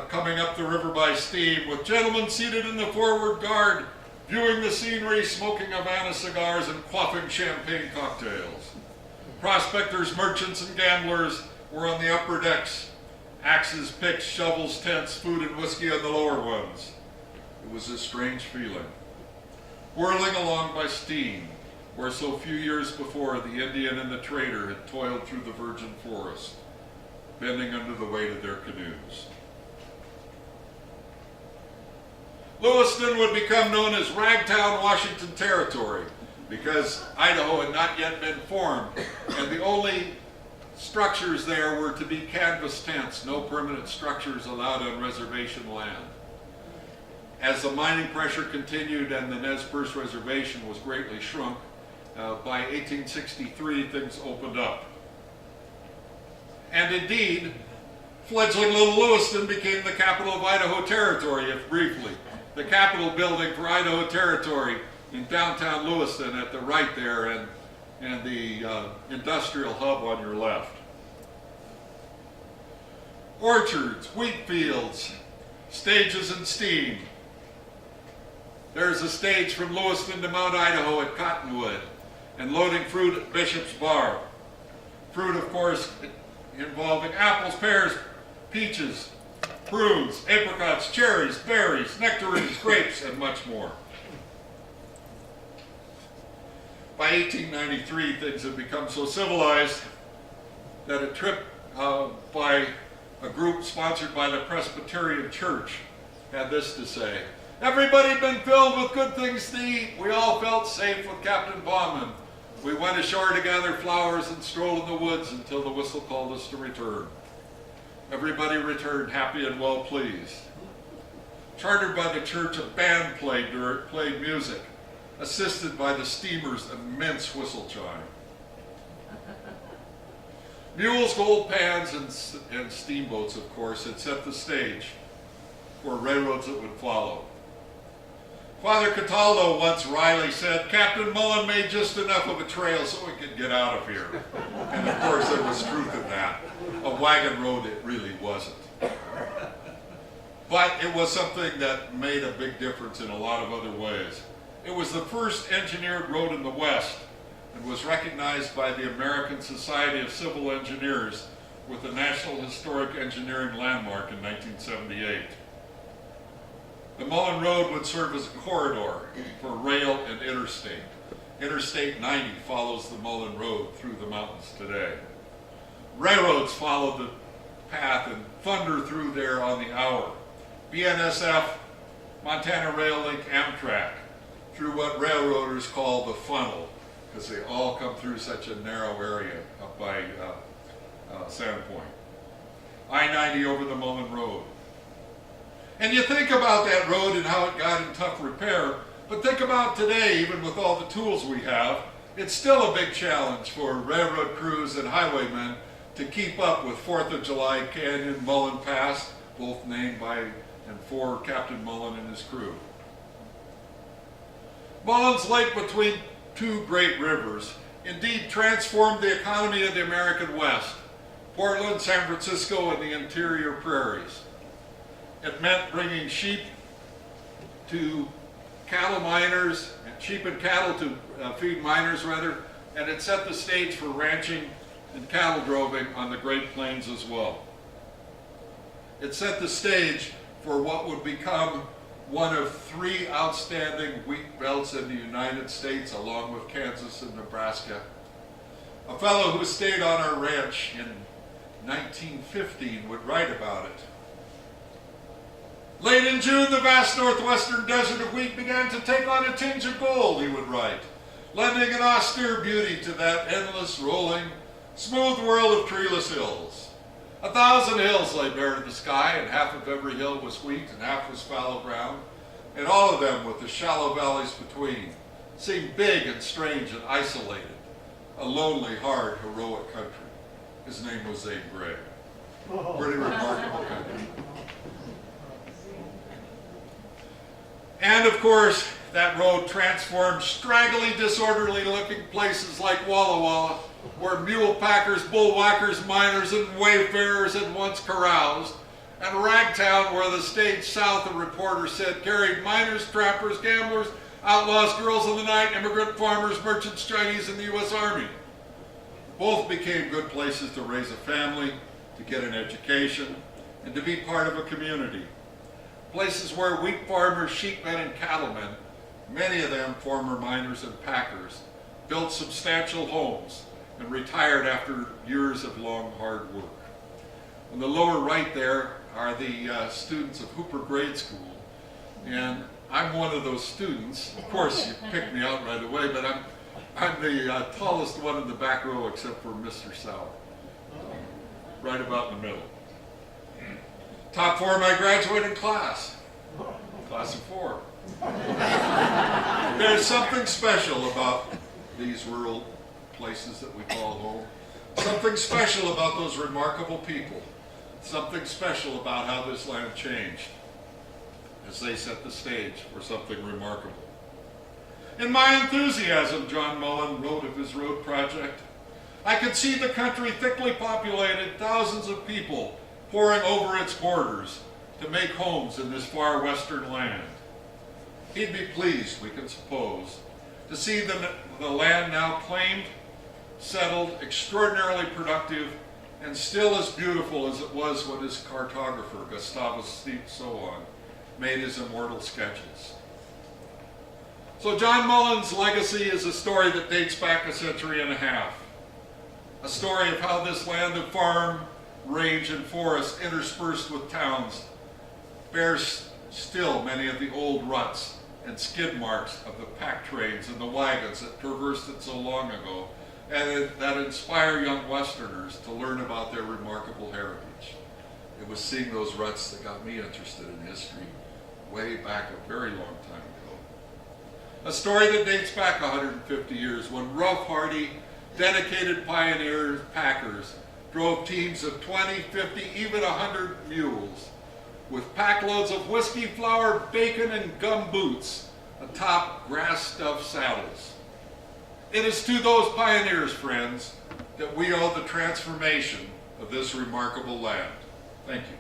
[SPEAKER 2] coming up the river by steam with gentlemen seated in the forward guard, viewing the scenery, smoking Havana cigars, and quaffing champagne cocktails. Prospectors, merchants, and gamblers were on the upper decks, axes, picks, shovels, tents, food, and whiskey on the lower ones. It was a strange feeling. Whirling along by steam, where so few years before the Indian and the trader had toiled through the virgin forest, bending under the weight of their canoes. Lewiston would become known as Ragtown, Washington Territory, because Idaho had not yet been formed, and the only structures there were to be canvas tents, no permanent structures allowed on reservation land. As the mining pressure continued and the Nez Perce Reservation was greatly shrunk, by 1863 things opened up. And indeed, fledgling little Lewiston became the capital of Idaho Territory, if briefly. The Capitol building for Idaho Territory in downtown Lewiston at the right there, and the industrial hub on your left. Orchards, wheat fields, stages and steam. There's a stage from Lewiston to Mount Idaho at Cottonwood, and loading fruit at Bishop's Bar. Fruit, of course, involving apples, pears, peaches, prunes, apricots, cherries, berries, nectarines, grapes, and much more. By 1893, things had become so civilized that a trip by a group sponsored by the Presbyterian Church had this to say: everybody had been filled with good things to eat. We all felt safe with Captain Bauman. We went ashore to gather flowers and stroll in the woods until the whistle called us to return. Everybody returned happy and well pleased. Chartered by the church, a band played music, assisted by the steamer's immense whistle chime. Mules, gold pans, and steamboats, of course, had set the stage for railroads that would follow. Father Cataldo once wryly said, Captain Mullan made just enough of a trail so we could get out of here. And of course there was truth in that. A wagon road it really wasn't. But it was something that made a big difference in a lot of other ways. It was the first engineered road in the West and was recognized by the American Society of Civil Engineers with the National Historic Engineering Landmark in 1978. The Mullan Road would serve as a corridor for rail and interstate. Interstate 90 follows the Mullan Road through the mountains today. Railroads followed the path and thunder through there on the hour. BNSF, Montana Rail Link, Amtrak, through what railroaders call the funnel, because they all come through such a narrow area up by Sandpoint. I-90 over the Mullan Road. And you think about that road and how it got in tough repair, but think about today, even with all the tools we have, it's still a big challenge for railroad crews and highwaymen to keep up with 4th of July Canyon, Mullan Pass, both named by and for Captain Mullan and his crew. Mullan's Lake between two great rivers indeed transformed the economy of the American West, Portland, San Francisco, and the interior prairies. It meant bringing sheep to cattle miners, sheep and cattle to feed miners rather, and it set the stage for ranching and cattle droving on the Great Plains as well. It set the stage for what would become one of 3 outstanding wheat belts in the United States, along with Kansas and Nebraska. A fellow who stayed on our ranch in 1915 would write about it. Late in June, the vast northwestern desert of wheat began to take on a tinge of gold, he would write, lending an austere beauty to that endless, rolling, smooth world of treeless hills. 1,000 hills lay bare to the sky, and half of every hill was wheat and half was fallow ground, and all of them, with the shallow valleys between, seemed big and strange and isolated, a lonely, hard, heroic country. His name was Zane Grey. Pretty remarkable country. And of course, that road transformed straggly, disorderly-looking places like Walla Walla, where mule packers, bull whackers, miners, and wayfarers had once caroused, and Ragtown, where the stage south, a reporter said, carried miners, trappers, gamblers, outlaws, girls of the night, immigrant farmers, merchants, Chinese, and the U.S. Army. Both became good places to raise a family, to get an education, and to be part of a community. Places where wheat farmers, sheepmen, and cattlemen, many of them former miners and packers, built substantial homes and retired after years of long, hard work. On the lower right there are the students of Hooper Grade School, and I'm one of those students. Of course, you picked me out right away, but I'm the tallest one in the back row except for Mr. Sauer, right about in the middle. Top 4 of my graduating class, class of 4. There's something special about these rural places that we call home. Something special about those remarkable people. Something special about how this land changed as they set the stage for something remarkable. In my enthusiasm, John Mullan wrote of his road project, I could see the country thickly populated, thousands of people pouring over its borders to make homes in this far western land. He'd be pleased, we can suppose, to see the land now claimed, settled, extraordinarily productive, and still as beautiful as it was when his cartographer, Gustavus Soon, made his immortal sketches. So John Mullan's legacy is a story that dates back 1.5 centuries. A story of how this land of farm, range, and forest interspersed with towns bears still many of the old ruts and skid marks of the pack trains and the wagons that traversed it so long ago, and that inspire young Westerners to learn about their remarkable heritage. It was seeing those ruts that got me interested in history way back a very long time ago. A story that dates back 150 years when rough, hardy, dedicated pioneer packers drove teams of 20, 50, even 100 mules with packloads of whiskey, flour, bacon, and gum boots atop grass-stuffed saddles. It is to those pioneers, friends, that we owe the transformation of this remarkable land. Thank you.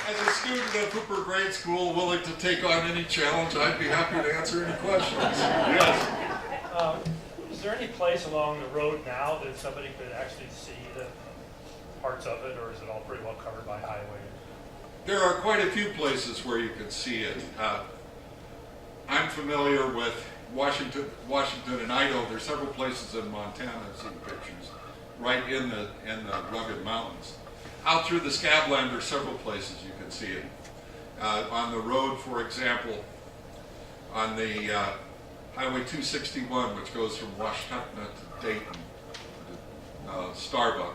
[SPEAKER 2] As a student of Hooper Grade School willing to take on any challenge, I'd be happy to answer any questions. Yes.
[SPEAKER 3] Is there any place along the road now that somebody could actually see the parts of it, or is it all pretty well covered by highway?
[SPEAKER 2] There are quite a few places where you can see it. I'm familiar with Washington and Idaho. There's several places in Montana I've seen pictures, right in the rugged mountains. Out through the Scabland, there's several places you can see it. On the road, for example, on the Highway 261, which goes from Washtenaw to Dayton, Starbuck.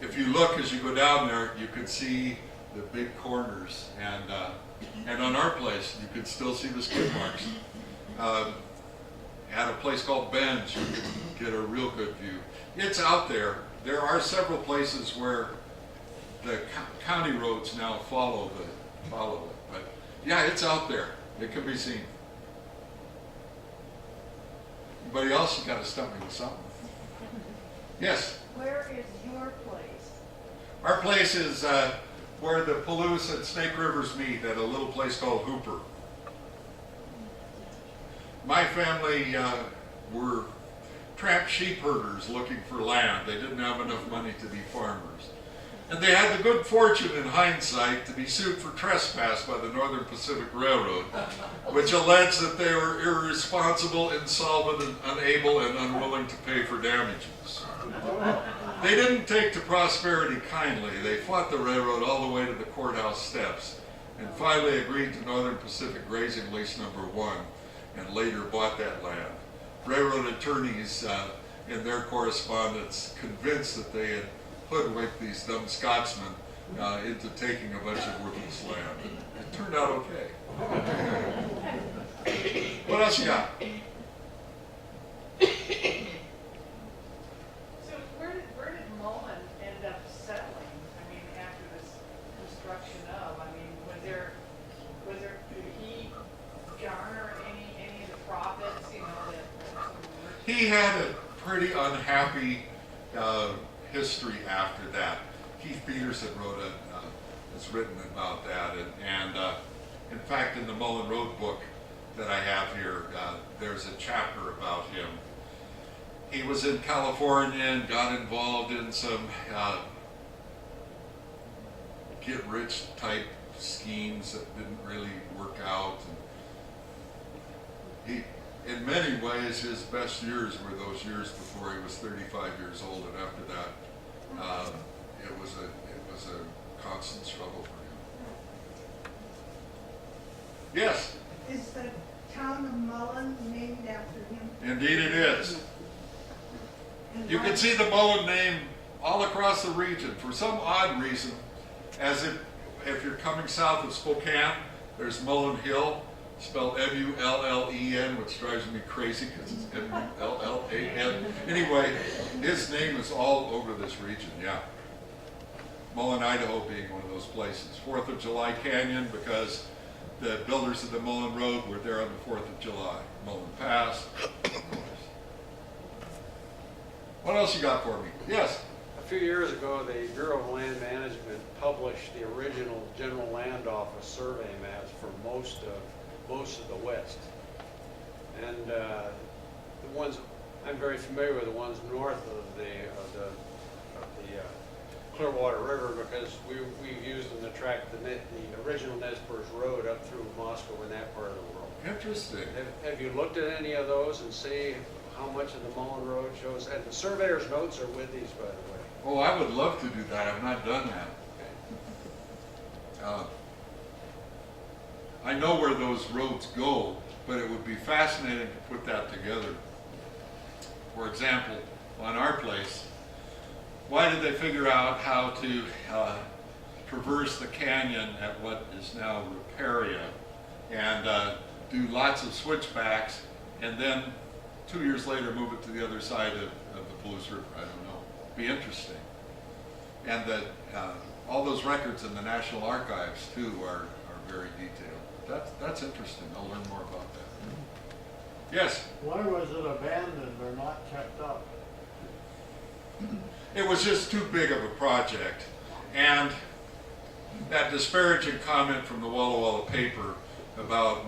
[SPEAKER 2] If you look as you go down there, you can see the big corners, and on our place, you can still see the skid marks. At a place called Ben's, you can get a real good view. It's out there. There are several places where the county roads now follow it, but yeah, it's out there. It can be seen. Anybody else? You got to stump me with something. Yes.
[SPEAKER 4] Where is your place?
[SPEAKER 2] Our place is where the Palouse and Snake Rivers meet at a little place called Hooper. My family were tramp sheep herders looking for land. They didn't have enough money to be farmers. And they had the good fortune in hindsight to be sued for trespass by the Northern Pacific Railroad, which alleged that they were irresponsible, insolvent, and unable and unwilling to pay for damages. They didn't take to prosperity kindly. They fought the railroad all the way to the courthouse steps and finally agreed to Northern Pacific Grazing Lease Number 1 and later bought that land. Railroad attorneys in their correspondence convinced that they had hoodwinked these dumb Scotsmen into taking a bunch of worthless land. And it turned out okay. What else you got?
[SPEAKER 4] So where did Mullan end up settling? I mean, after this construction of, I mean, did he garner any of the profits, you know, that
[SPEAKER 2] He had a pretty unhappy history after that. Keith Peterson has written about that, and in fact, in the Mullan Road book that I have here, there's a chapter about him. He was in California and got involved in some get-rich type schemes that didn't really work out. And he, in many ways, his best years were those years before he was 35 years old, and after that, it was a constant struggle for him. Yes.
[SPEAKER 5] Is the town of Mullan named after him?
[SPEAKER 2] Indeed it is.
[SPEAKER 5] And
[SPEAKER 2] You
[SPEAKER 5] why-
[SPEAKER 2] can see the Mullan name all across the region. For some odd reason, as if you're coming south of Spokane, there's Mullan Hill, spelled M-U-L-L-E-N, which drives me crazy because it's M-U-L-L-A-N. Anyway, his name is all over this region, yeah. Mullan, Idaho being one of those places. 4th of July Canyon, because the builders of the Mullan Road were there on the 4th of July. Mullan Pass, of course. What else you got for me? Yes?
[SPEAKER 6] A few years ago, the Bureau of Land Management published the original General Land Office survey maps for most of the West. And the ones, I'm very familiar with the ones north of the Clearwater River, because we've used them to track the original Nez Perce Road up through Moscow in that part of the world.
[SPEAKER 2] Interesting.
[SPEAKER 6] Have you looked at any of those and see how much of the Mullan Road shows? And the surveyor's notes are with these, by the way.
[SPEAKER 2] Oh, I would love to do that. I've not done that. I know where those roads go, but it would be fascinating to put that together. For example, on our place, why did they figure out how to traverse the canyon at what is now Riparia and do lots of switchbacks, and then 2 years later move it to the other side of the Palouse River? I don't know. Be interesting. And that all those records in the National Archives too are very detailed. That's interesting. I'll learn more about that. Yes?
[SPEAKER 7] Why was it abandoned or not kept up?
[SPEAKER 2] It was just too big of a project. And that disparaging comment from the Walla Walla paper about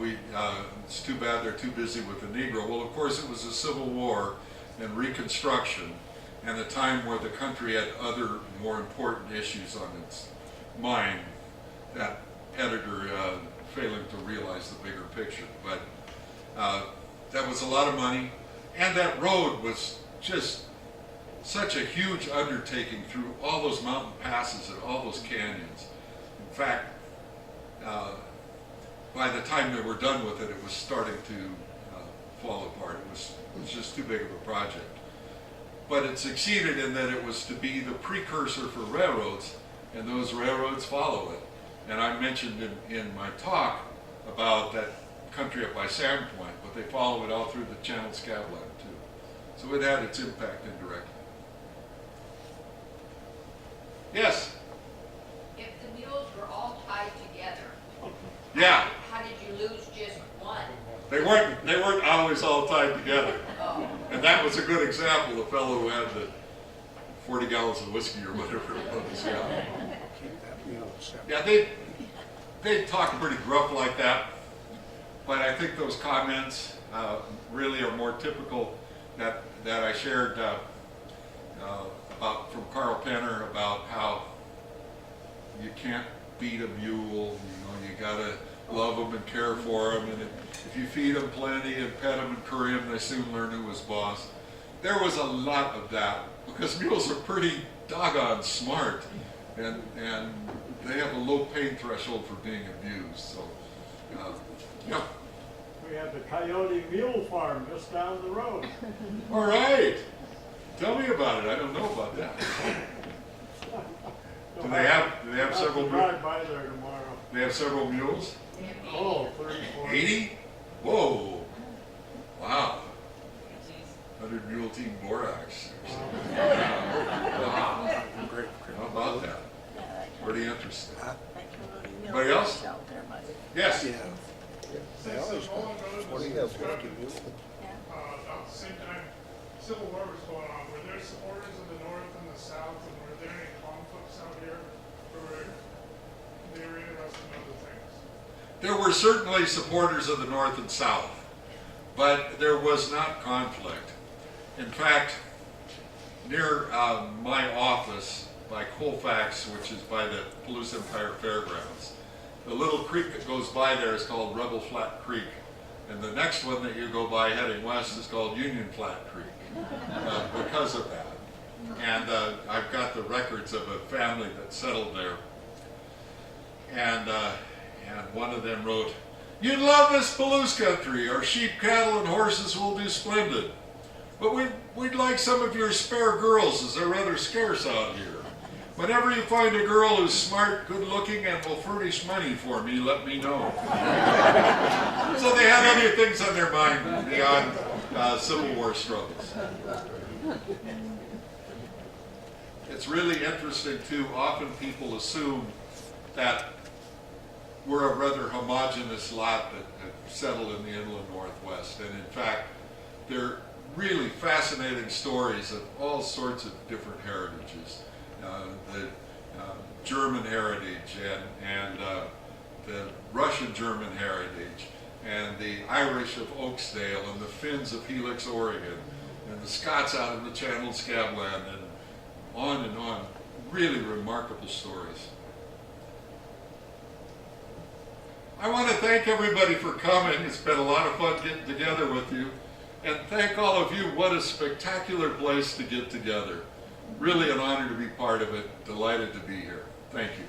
[SPEAKER 2] it's too bad they're too busy with the Negro. Well, of course, it was the Civil War and Reconstruction, and a time where the country had other more important issues on its mind. That editor failing to realize the bigger picture, but that was a lot of money, and that road was just such a huge undertaking through all those mountain passes and all those canyons. In fact, by the time they were done with it, it was starting to fall apart. It was just too big of a project. But it succeeded in that it was to be the precursor for railroads, and those railroads follow it. And I mentioned in my talk about that country up by Sandpoint, but they follow it all through the Channel Scabland too. So it had its impact indirectly. Yes?
[SPEAKER 8] If the mules were all tied together,
[SPEAKER 2] Yeah.
[SPEAKER 8] how did you lose just one?
[SPEAKER 2] They weren't always all tied together.
[SPEAKER 8] Oh,
[SPEAKER 2] And that was a good example, the fellow who had the 40 gallons of whiskey or whatever it was. Yeah, they talk pretty gruff like that, but I think those comments really are more typical that I shared about from Carl Penner about how you can't beat a mule, you gotta love them and care for them, and if you feed them plenty and pet them and curry them, they soon learn who was boss. There was a lot of that, because mules are pretty doggone smart, and they have a low pain threshold for being abused, so, yeah.
[SPEAKER 7] We had the Coyote Mule Farm just down the road.
[SPEAKER 2] All right, tell me about it, I don't know about that. Do they have several mules?
[SPEAKER 7] Drive by there tomorrow.
[SPEAKER 2] They have several mules?
[SPEAKER 7] Oh, 34.
[SPEAKER 2] 80? Whoa, wow. 100 mule team borax. Wow. How about that? Pretty interesting. Anybody else? Yes?
[SPEAKER 9] Since the Mullan Road was constructed, about the same time Civil War was going on, were there supporters of the North and the South, and were there any conflicts out here, or were they were interested in other things?
[SPEAKER 2] There were certainly supporters of the North and South, but there was not conflict. In fact, near my office by Colfax, which is by the Palouse Empire Fairgrounds, the little creek that goes by there is called Rebel Flat Creek, and the next one that you go by heading west is called Union Flat Creek, because of that. And I've got the records of a family that settled there, and one of them wrote, "You'd love this Palouse country. Our sheep, cattle, and horses will do splendid. But we'd like some of your spare girls, as they're rather scarce out here. Whenever you find a girl who's smart, good-looking, and will furnish money for me, let me know." So they had other things on their mind beyond Civil War struggles. It's really interesting, too. Often people assume that we're a rather homogeneous lot that settled in the inland Northwest. And in fact, they're really fascinating stories of all sorts of different heritages. The German heritage and the Russian German heritage and the Irish of Oakesdale and the Finns of Helix, Oregon, and the Scots out of the Channel Scabland, and on. Really remarkable stories. I want to thank everybody for coming. It's been a lot of fun getting together with you. And thank all of you. What a spectacular place to get together. Really an honor to be part of it. Delighted to be here. Thank you.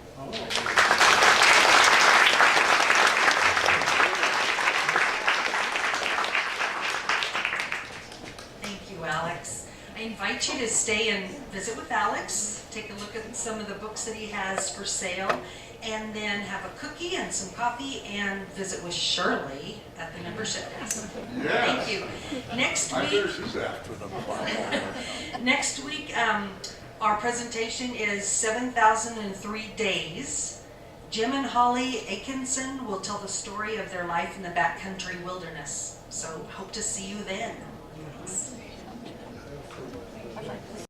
[SPEAKER 1] Thank you, Alex. I invite you to stay and visit with Alex, take a look at some of the books that he has for sale, and then have a cookie and some coffee and visit with Shirley at the membership desk.
[SPEAKER 2] Yes.
[SPEAKER 1] Thank you. Next
[SPEAKER 2] I
[SPEAKER 1] week,
[SPEAKER 2] hear she's after them.
[SPEAKER 1] next week, our presentation is 7,003 Days. Jim and Holly Atkinson will tell the story of their life in the backcountry wilderness. So hope to see you then.